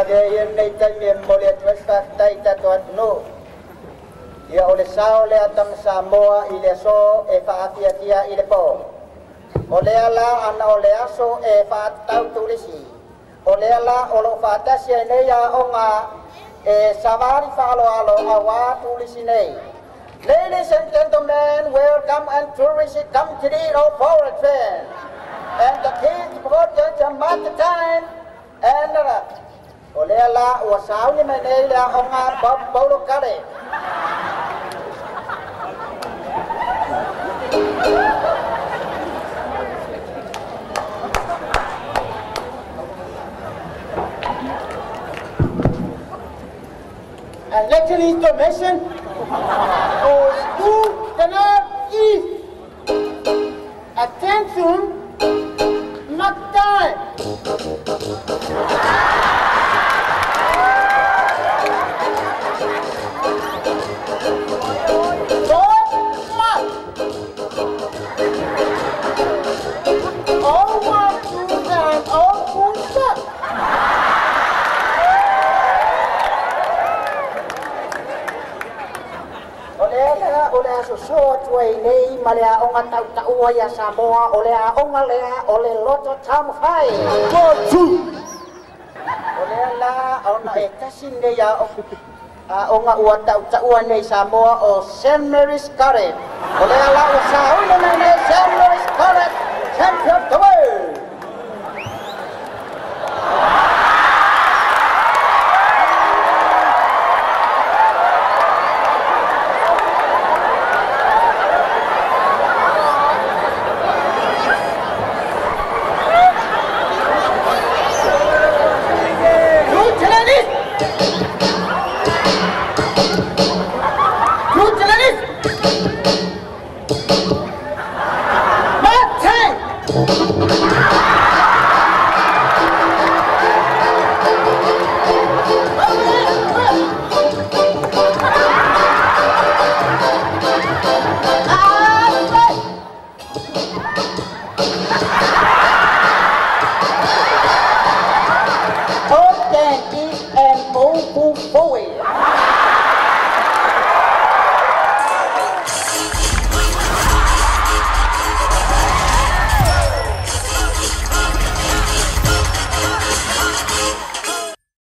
yang nay tayo muli twesta tay tatuan no. Ia oleh sao le atang Samoa ileso faatia ilepo. Oleh ala ana oleh aso faatau tulisi. Oleh ala olo faatasia neya onga savari falo alo awa tulisi nei. Ladies and gentlemen, welcome and tourists come to the forward fair. And the kids brought the matter time and Olela wasau ni manela onga Paulo Kare. And lecture information for school cannot eat. Attention, not time. Short way nei malea onga tau ya Samoa olea onga lea ole loto tam fai go to olea la ona ekasin nei ya onga ua tau nei Samoa o St. Mary's Garden olea la usau nei St. Mary's Garden champion of the world. Forward.